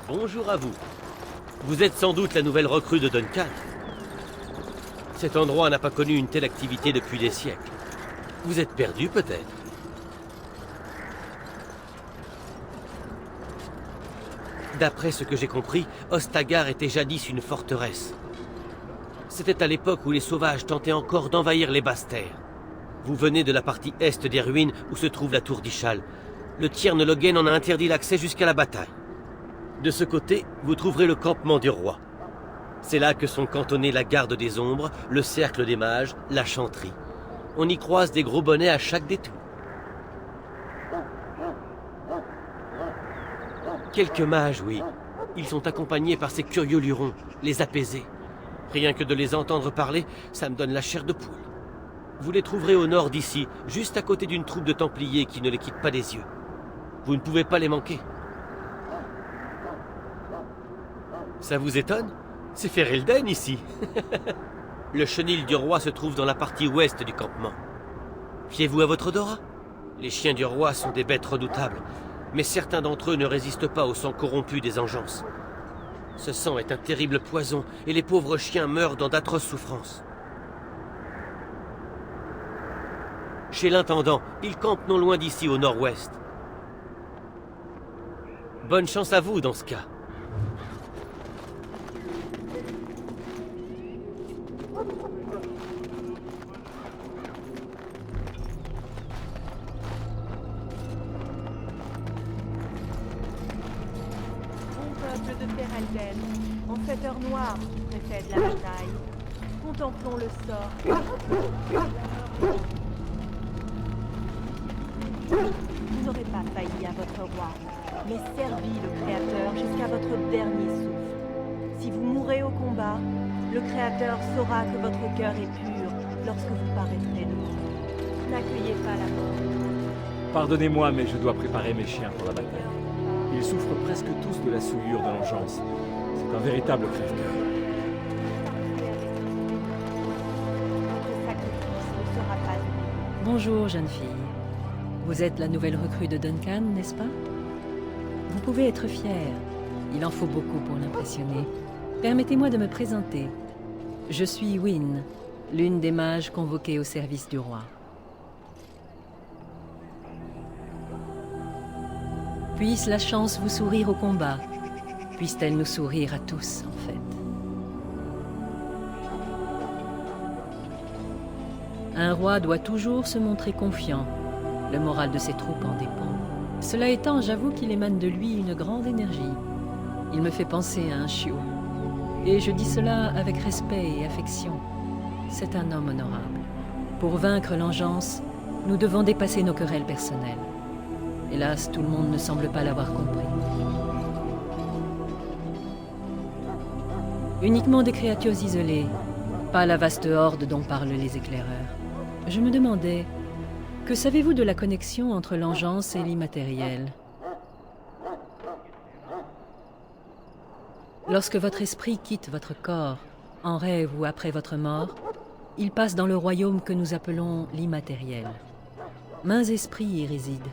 Bonjour à vous. Vous êtes sans doute la nouvelle recrue de Duncan. Cet endroit n'a pas connu une telle activité depuis des siècles. Vous êtes perdu peut-être? D'après ce que j'ai compris, Ostagar était jadis une forteresse. C'était à l'époque où les sauvages tentaient encore d'envahir les basses terres. Vous venez de la partie est des ruines où se trouve la tour d'Ishal. Le Tiernlogen en a interdit l'accès jusqu'à la bataille. De ce côté, vous trouverez le campement du roi. C'est là que sont cantonnés la garde des ombres, le cercle des mages, la chanterie. On y croise des gros bonnets à chaque détour. Quelques mages, oui. Ils sont accompagnés par ces curieux lurons, les apaisés. Rien que de les entendre parler, ça me donne la chair de poule. Vous les trouverez au nord d'ici, juste à côté d'une troupe de Templiers qui ne les quitte pas des yeux. Vous ne pouvez pas les manquer. Ça vous étonne? C'est Ferelden ici. Le chenil du roi se trouve dans la partie ouest du campement. Fiez-vous à votre odorat? Les chiens du roi sont des bêtes redoutables, mais certains d'entre eux ne résistent pas au sang corrompu des engeances. Ce sang est un terrible poison, et les pauvres chiens meurent dans d'atroces souffrances. Chez l'intendant, il campe non loin d'ici au nord-ouest. Bonne chance à vous dans ce cas. De Ferelden, en cette heure noire qui précède la bataille, contemplons le sort. Vous n'aurez pas failli à votre roi, mais servi le Créateur jusqu'à votre dernier souffle. Si vous mourrez au combat, le Créateur saura que votre cœur est pur lorsque vous paraîtrez de nous. N'accueillez pas la mort. Pardonnez-moi, mais je dois préparer mes chiens pour la bataille. Ils souffrent presque tous de la souillure de l'engeance. C'est un véritable crève-cœur. Votre sacrifice ne sera pas inutile. Bonjour, jeune fille. Vous êtes la nouvelle recrue de Duncan, n'est-ce pas? Vous pouvez être fière. Il en faut beaucoup pour l'impressionner. Permettez-moi de me présenter. Je suis Wynne, l'une des mages convoquées au service du roi. Puisse la chance vous sourire au combat. Puisse-t-elle nous sourire à tous, en fait. Un roi doit toujours se montrer confiant. Le moral de ses troupes en dépend. Cela étant, j'avoue qu'il émane de lui une grande énergie. Il me fait penser à un chiot. Et je dis cela avec respect et affection. C'est un homme honorable. Pour vaincre l'engeance, nous devons dépasser nos querelles personnelles. Hélas, tout le monde ne semble pas l'avoir compris. Uniquement des créatures isolées, pas la vaste horde dont parlent les éclaireurs. Je me demandais, que savez-vous de la connexion entre l'engeance et l'immatériel? Lorsque votre esprit quitte votre corps, en rêve ou après votre mort, il passe dans le royaume que nous appelons l'immatériel. Maints esprits y résident.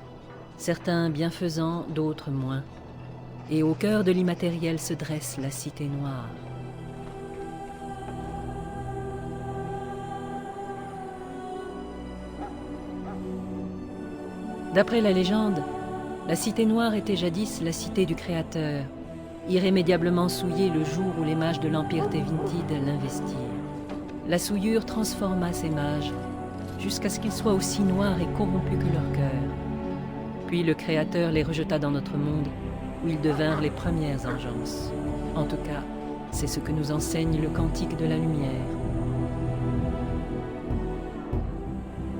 Certains bienfaisants, d'autres moins. Et au cœur de l'immatériel se dresse la Cité Noire. D'après la légende, la Cité Noire était jadis la cité du Créateur, irrémédiablement souillée le jour où les mages de l'Empire Tevintid l'investirent. La souillure transforma ces mages, jusqu'à ce qu'ils soient aussi noirs et corrompus que leur cœur. Puis le Créateur les rejeta dans notre monde, où ils devinrent les premières engeances. En tout cas, c'est ce que nous enseigne le Cantique de la Lumière.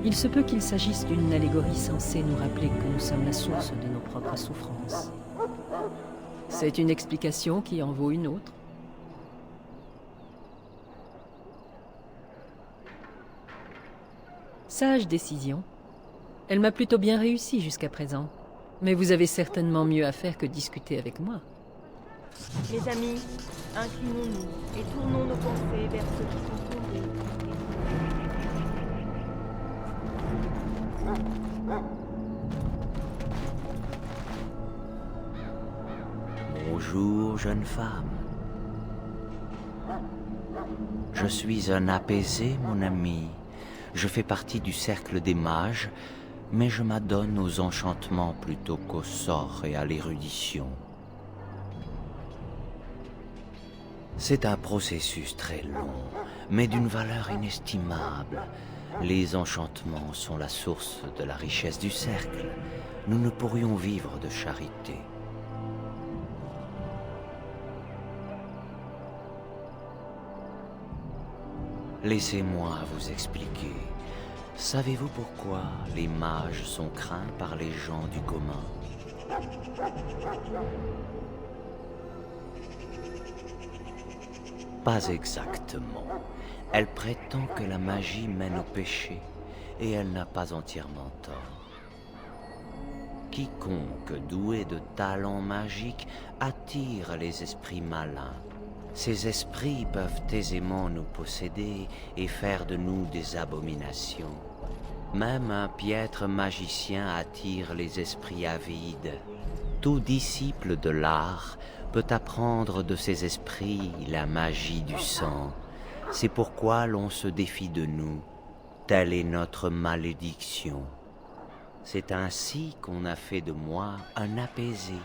Il se peut qu'il s'agisse d'une allégorie censée nous rappeler que nous sommes la source de nos propres souffrances. C'est une explication qui en vaut une autre. Sage décision. Elle m'a plutôt bien réussi jusqu'à présent. Mais vous avez certainement mieux à faire que discuter avec moi. Mes amis, inclinons-nous et tournons nos pensées vers ceux qui sont tombés. Bonjour, jeune femme. Je suis un apaisé, mon ami. Je fais partie du cercle des mages, mais je m'adonne aux enchantements plutôt qu'aux sorts et à l'érudition. C'est un processus très long, mais d'une valeur inestimable. Les enchantements sont la source de la richesse du cercle. Nous ne pourrions vivre de charité. Laissez-moi vous expliquer. Savez-vous pourquoi les mages sont craints par les gens du commun? Pas exactement. Elle prétend que la magie mène au péché, et elle n'a pas entièrement tort. Quiconque doué de talents magiques attire les esprits malins. Ces esprits peuvent aisément nous posséder et faire de nous des abominations. Même un piètre magicien attire les esprits avides. Tout disciple de l'art peut apprendre de ces esprits la magie du sang. C'est pourquoi l'on se défie de nous. Telle est notre malédiction. C'est ainsi qu'on a fait de moi un apaisé.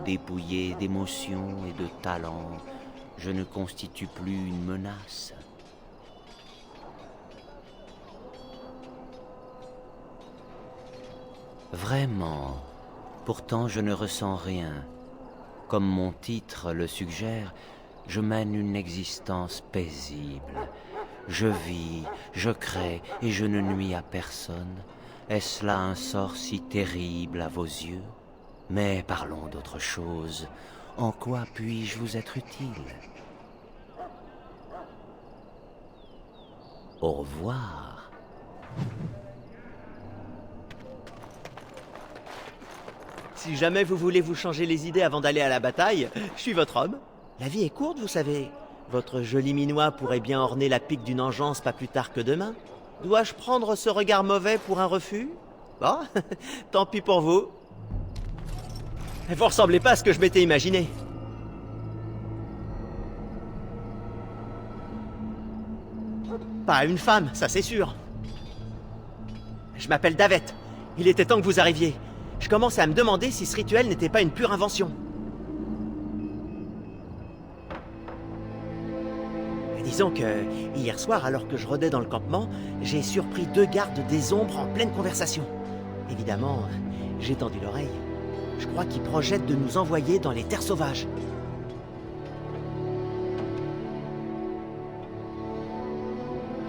Dépouillé d'émotions et de talents, je ne constitue plus une menace. Vraiment, pourtant je ne ressens rien. Comme mon titre le suggère, je mène une existence paisible. Je vis, je crée et je ne nuis à personne. Est-ce là un sort si terrible à vos yeux? Mais parlons d'autre chose. En quoi puis-je vous être utile? Au revoir. Si jamais vous voulez vous changer les idées avant d'aller à la bataille, je suis votre homme. La vie est courte, vous savez. Votre joli minois pourrait bien orner la pique d'une engeance pas plus tard que demain. Dois-je prendre ce regard mauvais pour un refus? Bon, tant pis pour vous. Vous ressemblez pas à ce que je m'étais imaginé. Pas une femme, ça c'est sûr. Je m'appelle Davette. Il était temps que vous arriviez. Je commence à me demander si ce rituel n'était pas une pure invention. Disons que, hier soir, alors que je rôdais dans le campement, j'ai surpris 2 gardes des ombres en pleine conversation. Évidemment, j'ai tendu l'oreille. Je crois qu'ils projettent de nous envoyer dans les terres sauvages.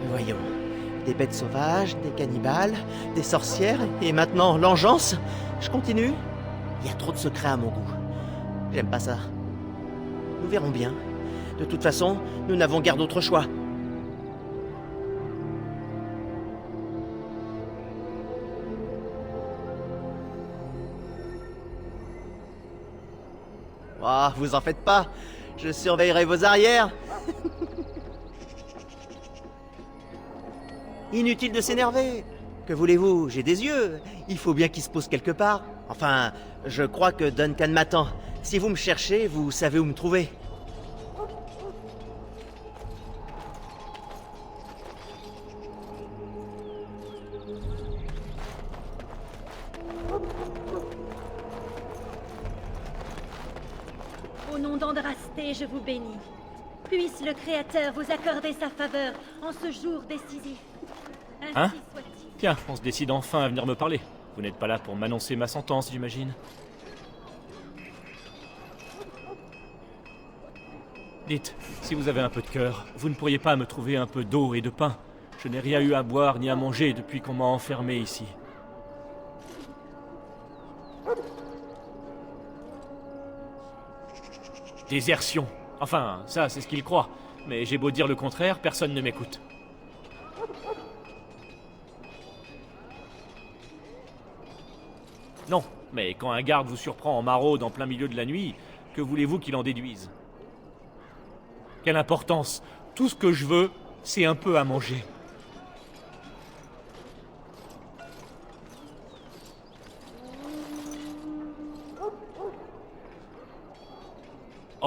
Voyons, des bêtes sauvages, des cannibales, des sorcières, et maintenant l'engeance. Je continue. Il y a trop de secrets à mon goût. J'aime pas ça. Nous verrons bien. De toute façon, nous n'avons guère d'autre choix. Oh, vous en faites pas. Je surveillerai vos arrières. Inutile de s'énerver. Que voulez-vous? J'ai des yeux. Il faut bien qu'ils se posent quelque part. Enfin, je crois que Duncan m'attend. Si vous me cherchez, vous savez où me trouver. Au nom d'Andrasté, je vous bénis. Puisse le Créateur vous accorder sa faveur en ce jour décisif. Ainsi Hein? soit-il. Tiens, on se décide enfin à venir me parler. Vous n'êtes pas là pour m'annoncer ma sentence, j'imagine. Dites, si vous avez un peu de cœur, vous ne pourriez pas me trouver un peu d'eau et de pain? Je n'ai rien eu à boire ni à manger depuis qu'on m'a enfermé ici. Désertion. Enfin, ça, c'est ce qu'il croit. Mais j'ai beau dire le contraire, personne ne m'écoute. Non, mais quand un garde vous surprend en maraude en plein milieu de la nuit, que voulez-vous qu'il en déduise? Quelle importance? Tout ce que je veux, c'est un peu à manger.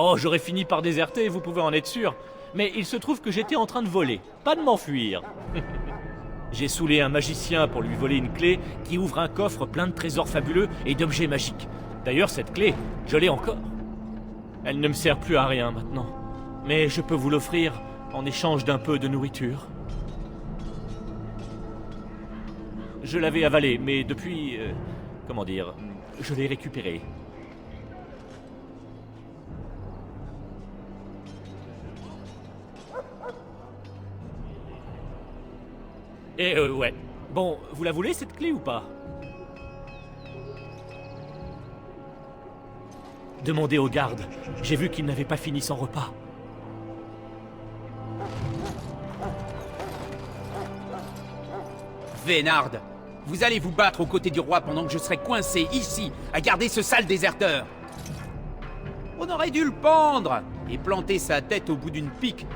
Oh, j'aurais fini par déserter, vous pouvez en être sûr. Mais il se trouve que j'étais en train de voler, pas de m'enfuir. J'ai saoulé un magicien pour lui voler une clé qui ouvre un coffre plein de trésors fabuleux et d'objets magiques. D'ailleurs, cette clé, je l'ai encore. Elle ne me sert plus à rien maintenant. Mais je peux vous l'offrir en échange d'un peu de nourriture. Je l'avais avalée, mais depuis... comment dire... je l'ai récupérée. Et ouais. Bon, vous la voulez cette clé ou pas? Demandez aux gardes. J'ai vu qu'ils n'avaient pas fini son repas. Vénard, vous allez vous battre aux côtés du roi pendant que je serai coincé ici, à garder ce sale déserteur. On aurait dû le pendre et planter sa tête au bout d'une pique.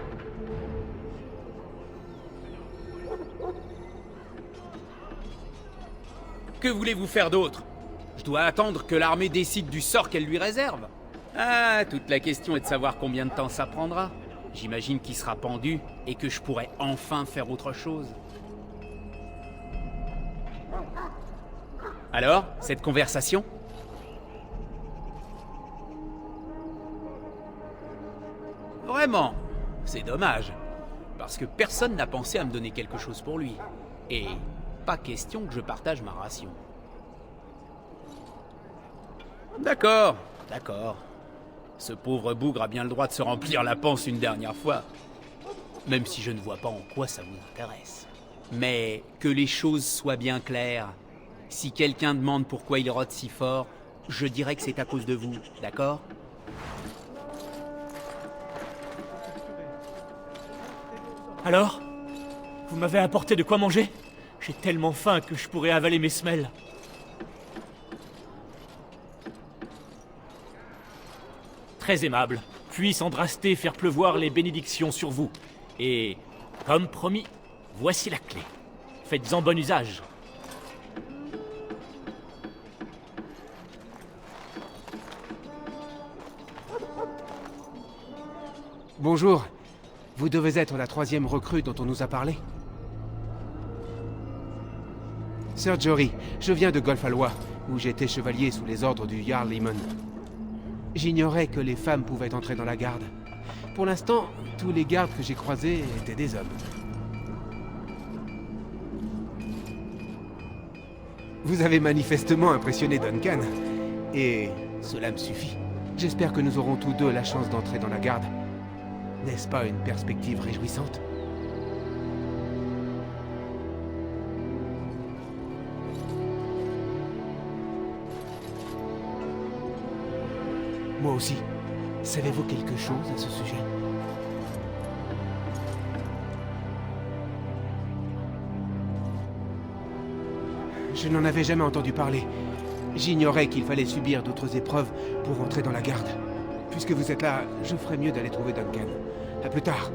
Que voulez-vous faire d'autre? Je dois attendre que l'armée décide du sort qu'elle lui réserve. Ah, toute la question est de savoir combien de temps ça prendra. J'imagine qu'il sera pendu et que je pourrai enfin faire autre chose. Alors, cette conversation? Vraiment, c'est dommage. Parce que personne n'a pensé à me donner quelque chose pour lui. Et pas question que je partage ma ration. D'accord, d'accord. Ce pauvre bougre a bien le droit de se remplir la panse une dernière fois. Même si je ne vois pas en quoi ça vous intéresse. Mais que les choses soient bien claires. Si quelqu'un demande pourquoi il rote si fort, je dirais que c'est à cause de vous, d'accord? Alors? Vous m'avez apporté de quoi manger? J'ai tellement faim que je pourrais avaler mes semelles. Très aimable. Puisse Andrasté faire pleuvoir les bénédictions sur vous. Et, comme promis, voici la clé. Faites-en bon usage. Bonjour. Vous devez être la 3e recrue dont on nous a parlé. Sir Jory, je viens de Golfalois, où j'étais chevalier sous les ordres du Jarl Limon. J'ignorais que les femmes pouvaient entrer dans la garde. Pour l'instant, tous les gardes que j'ai croisés étaient des hommes. Vous avez manifestement impressionné Duncan. Et cela me suffit. J'espère que nous aurons tous deux la chance d'entrer dans la garde. N'est-ce pas une perspective réjouissante? Moi aussi. Savez-vous quelque chose à ce sujet? Je n'en avais jamais entendu parler. J'ignorais qu'il fallait subir d'autres épreuves pour entrer dans la garde. Puisque vous êtes là, je ferais mieux d'aller trouver Duncan. À plus tard.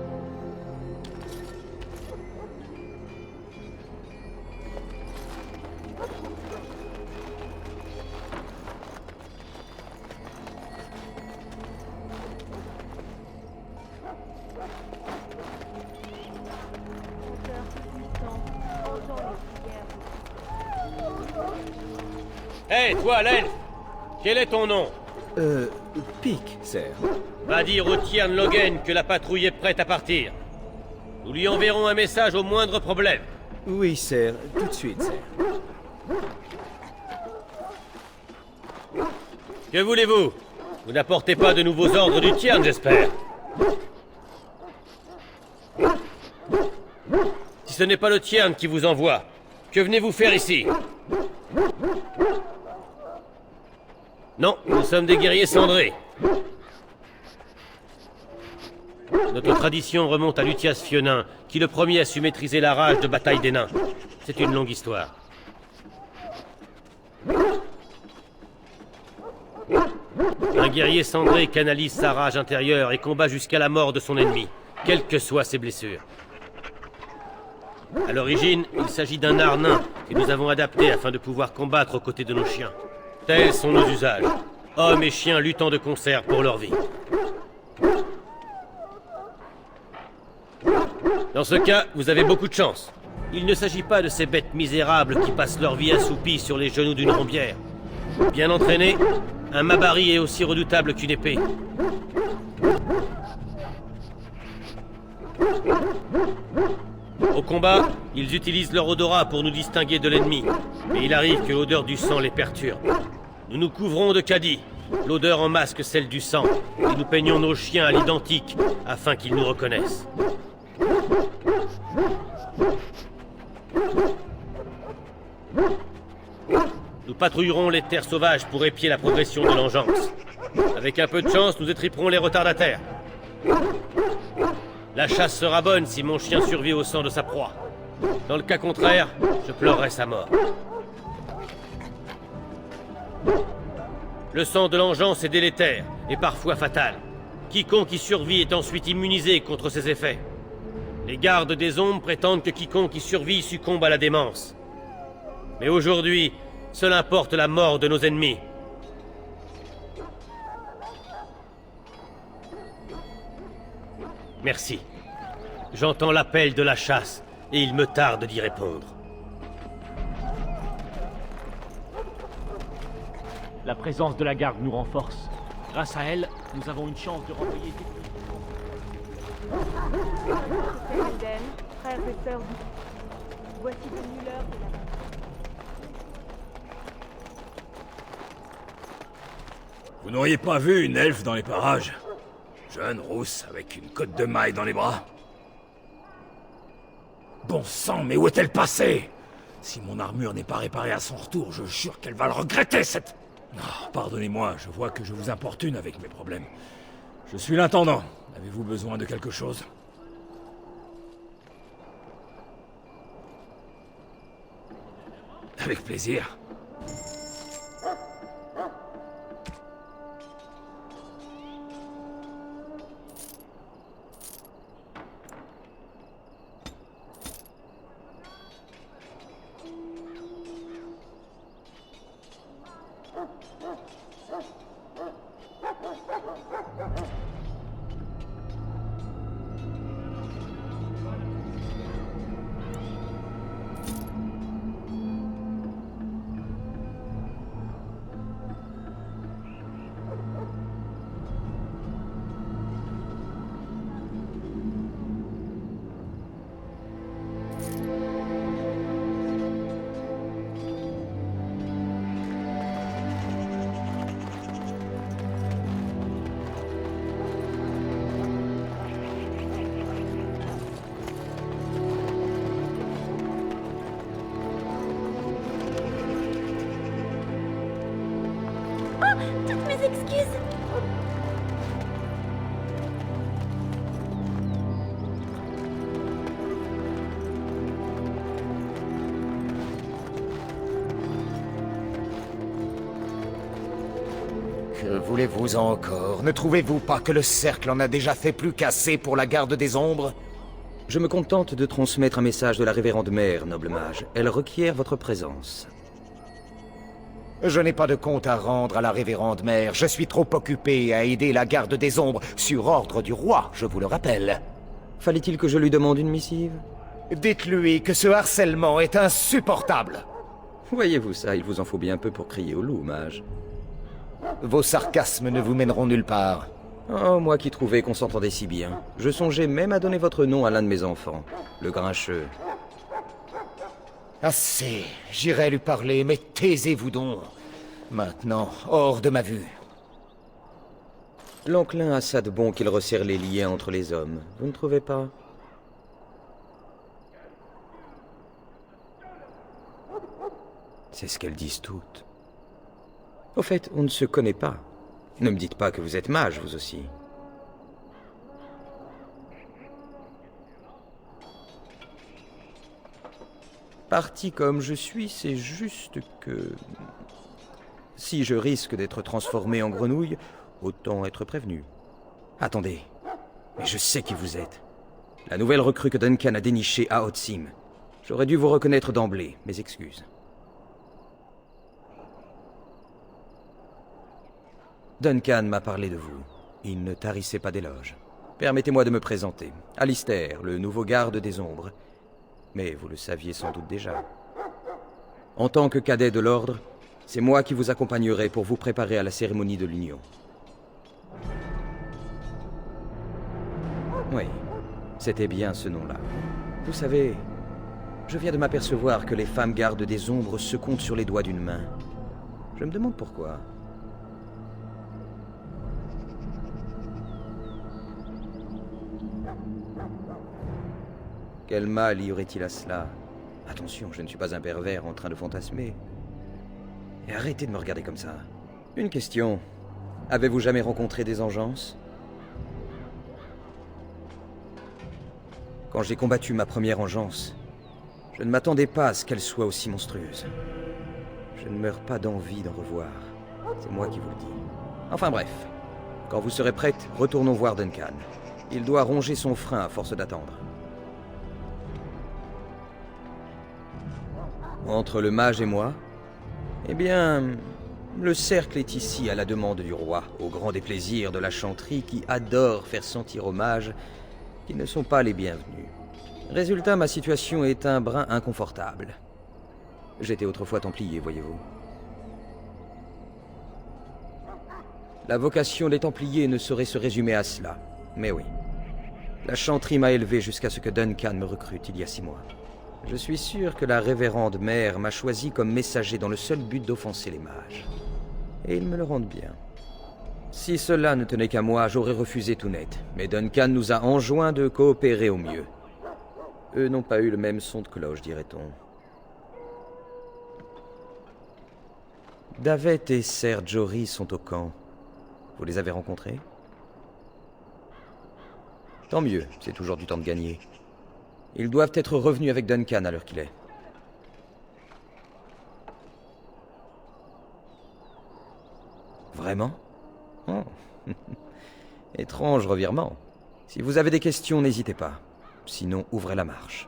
Hé, toi, l'elfe! Quel est ton nom? Pic, sir. Va dire au Tiern Logan que la patrouille est prête à partir. Nous lui enverrons un message au moindre problème. Oui, sir. Tout de suite, sir. Que voulez-vous? Vous n'apportez pas de nouveaux ordres du Tiern, j'espère. Si ce n'est pas le Tiern qui vous envoie, que venez-vous faire ici? Non, nous sommes des guerriers cendrés. Notre tradition remonte à Luthias Fionin, qui le premier a su maîtriser la rage de bataille des nains. C'est une longue histoire. Un guerrier cendré canalise sa rage intérieure et combat jusqu'à la mort de son ennemi, quelles que soient ses blessures. À l'origine, il s'agit d'un art nain que nous avons adapté afin de pouvoir combattre aux côtés de nos chiens. Tels sont nos usages. Hommes et chiens luttant de concert pour leur vie. Dans ce cas, vous avez beaucoup de chance. Il ne s'agit pas de ces bêtes misérables qui passent leur vie assoupies sur les genoux d'une rombière. Bien entraînés, un mabari est aussi redoutable qu'une épée. Au combat, ils utilisent leur odorat pour nous distinguer de l'ennemi. Et il arrive que l'odeur du sang les perturbe. Nous nous couvrons de caddies. L'odeur en masque celle du sang. Et nous peignons nos chiens à l'identique afin qu'ils nous reconnaissent. Nous patrouillerons les terres sauvages pour épier la progression de l'engeance. Avec un peu de chance, nous étriperons les retardataires. La chasse sera bonne si mon chien survit au sang de sa proie. Dans le cas contraire, je pleurerai sa mort. Le sang de l'engeance est délétère et parfois fatal. Quiconque y survit est ensuite immunisé contre ses effets. Les gardes des ombres prétendent que quiconque y survit succombe à la démence. Mais aujourd'hui, seul importe la mort de nos ennemis. Merci. J'entends l'appel de la chasse, et il me tarde d'y répondre. La présence de la garde nous renforce. Grâce à elle, nous avons une chance de renvoyer... Eden, frères et sœurs, voici venue l'heure de la... Vous n'auriez pas vu une elfe dans les parages? Jeune, rousse, avec une côte de maille dans les bras. Bon sang, mais où est-elle passée? Si mon armure n'est pas réparée à son retour, je jure qu'elle va le regretter, cette... Oh, pardonnez-moi, je vois que je vous importune avec mes problèmes. Je suis l'intendant. Avez-vous besoin de quelque chose? Avec plaisir. Toutes mes excuses. Que voulez-vous encore? Ne trouvez-vous pas que le cercle en a déjà fait plus qu'assez pour la garde des ombres? Je me contente de transmettre un message de la révérende mère, noble mage. Elle requiert votre présence. Je n'ai pas de compte à rendre à la révérende mère. Je suis trop occupé à aider la garde des ombres, sur ordre du roi, je vous le rappelle. Fallait-il que je lui demande une missive? Dites-lui que ce harcèlement est insupportable. Voyez-vous ça, il vous en faut bien peu pour crier au loup, mage. Vos sarcasmes ne vous mèneront nulle part. Oh, moi qui trouvais qu'on s'entendait si bien. Je songeais même à donner votre nom à l'un de mes enfants, le Grincheux. Assez, j'irai lui parler, mais taisez-vous donc. Maintenant, hors de ma vue. L'enclin a ça de bon qu'il resserre les liens entre les hommes, vous ne trouvez pas? C'est ce qu'elles disent toutes. Au fait, on ne se connaît pas. Ne me dites pas que vous êtes mage, vous aussi. Parti comme je suis, c'est juste que... Si je risque d'être transformé en grenouille, autant être prévenu. Attendez, mais je sais qui vous êtes. La nouvelle recrue que Duncan a dénichée à Otsim. J'aurais dû vous reconnaître d'emblée, mes excuses. Duncan m'a parlé de vous. Il ne tarissait pas d'éloges. Permettez-moi de me présenter. Alistair, le nouveau garde des ombres. Mais vous le saviez sans doute déjà. En tant que cadet de l'ordre, c'est moi qui vous accompagnerai pour vous préparer à la cérémonie de l'Union. Oui, c'était bien ce nom-là. Vous savez, je viens de m'apercevoir que les femmes gardes des ombres se comptent sur les doigts d'une main. Je me demande pourquoi. Quel mal y aurait-il à cela? Attention, je ne suis pas un pervers en train de fantasmer. Et arrêtez de me regarder comme ça. Une question. Avez-vous jamais rencontré des engeances? Quand j'ai combattu ma première engeance, je ne m'attendais pas à ce qu'elle soit aussi monstrueuse. Je ne meurs pas d'envie d'en revoir. C'est moi qui vous le dis. Enfin bref, quand vous serez prête, retournons voir Duncan. Il doit ronger son frein à force d'attendre. Entre le mage et moi, eh bien, le cercle est ici à la demande du roi, au grand déplaisir de la chanterie qui adore faire sentir aux mages qu'ils ne sont pas les bienvenus. Résultat, ma situation est un brin inconfortable. J'étais autrefois templier, voyez-vous. La vocation des templiers ne saurait se résumer à cela, mais oui. La chanterie m'a élevé jusqu'à ce que Duncan me recrute il y a 6 mois. Je suis sûr que la révérende mère m'a choisi comme messager dans le seul but d'offenser les mages. Et ils me le rendent bien. Si cela ne tenait qu'à moi, j'aurais refusé tout net. Mais Duncan nous a enjoint de coopérer au mieux. Eux n'ont pas eu le même son de cloche, dirait-on. Davet et Ser Jory sont au camp. Vous les avez rencontrés? Tant mieux, c'est toujours du temps de gagner. Ils doivent être revenus avec Duncan à l'heure qu'il est. Vraiment? Oh. Étrange revirement. Si vous avez des questions, n'hésitez pas. Sinon, ouvrez la marche.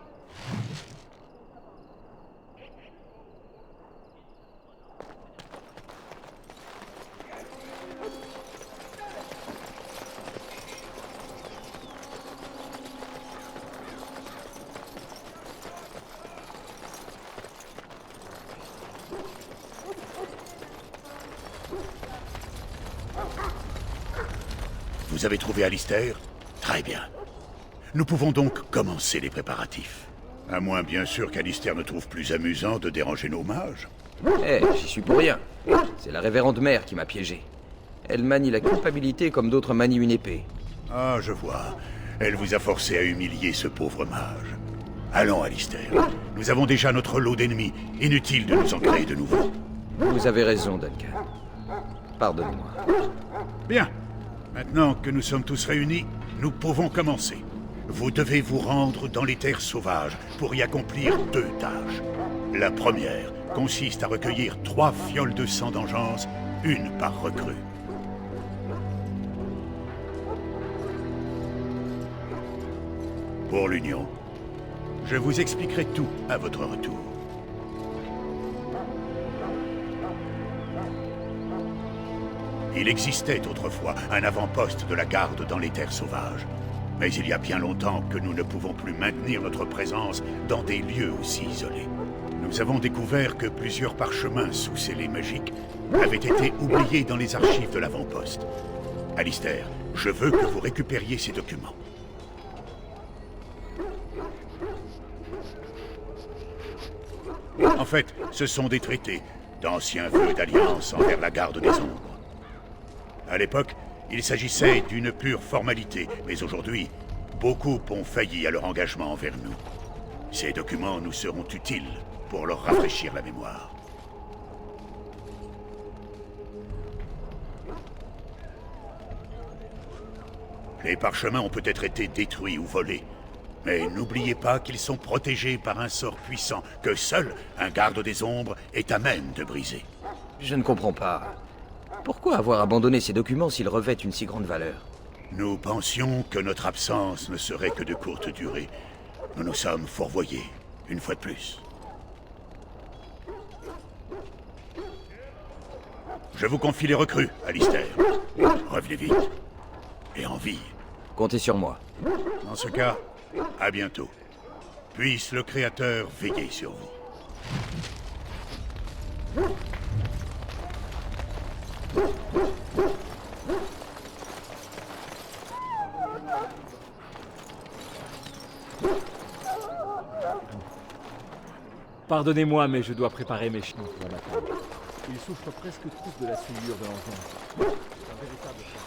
Vous avez trouvé Alistair? Très bien. Nous pouvons donc commencer les préparatifs. À moins bien sûr qu'Alistair ne trouve plus amusant de déranger nos mages. Eh, j'y suis pour rien. C'est la révérende mère qui m'a piégé. Elle manie la culpabilité comme d'autres manient une épée. Ah, je vois. Elle vous a forcé à humilier ce pauvre mage. Allons, Alistair. Nous avons déjà notre lot d'ennemis. Inutile de nous en créer de nouveaux. Vous avez raison, Duncan. Pardonnez-moi. Bien. Maintenant que nous sommes tous réunis, nous pouvons commencer. Vous devez vous rendre dans les terres sauvages pour y accomplir 2 tâches. La première consiste à recueillir 3 fioles de sang d'engeance, une par recrue. Pour l'Union, je vous expliquerai tout à votre retour. Il existait autrefois un avant-poste de la garde dans les terres sauvages. Mais il y a bien longtemps que nous ne pouvons plus maintenir notre présence dans des lieux aussi isolés. Nous avons découvert que plusieurs parchemins sous scellés magiques avaient été oubliés dans les archives de l'avant-poste. Alistair, je veux que vous récupériez ces documents. En fait, ce sont des traités, d'anciens vœux d'alliance envers la garde des ombres. À l'époque, il s'agissait d'une pure formalité, mais aujourd'hui, beaucoup ont failli à leur engagement envers nous. Ces documents nous seront utiles pour leur rafraîchir la mémoire. Les parchemins ont peut-être été détruits ou volés, mais n'oubliez pas qu'ils sont protégés par un sort puissant que seul un garde des ombres est à même de briser. Je ne comprends pas. Pourquoi avoir abandonné ces documents s'ils revêtent une si grande valeur? Nous pensions que notre absence ne serait que de courte durée. Nous nous sommes fourvoyés, une fois de plus. Je vous confie les recrues, Alistair. Revenez vite. Et en vie. Comptez sur moi. Dans ce cas, à bientôt. Puisse le Créateur veiller sur vous. Pardonnez-moi, mais je dois préparer mes chemins pour la bataille. Ils souffrent presque tous de la souillure de l'enfant. Un véritable...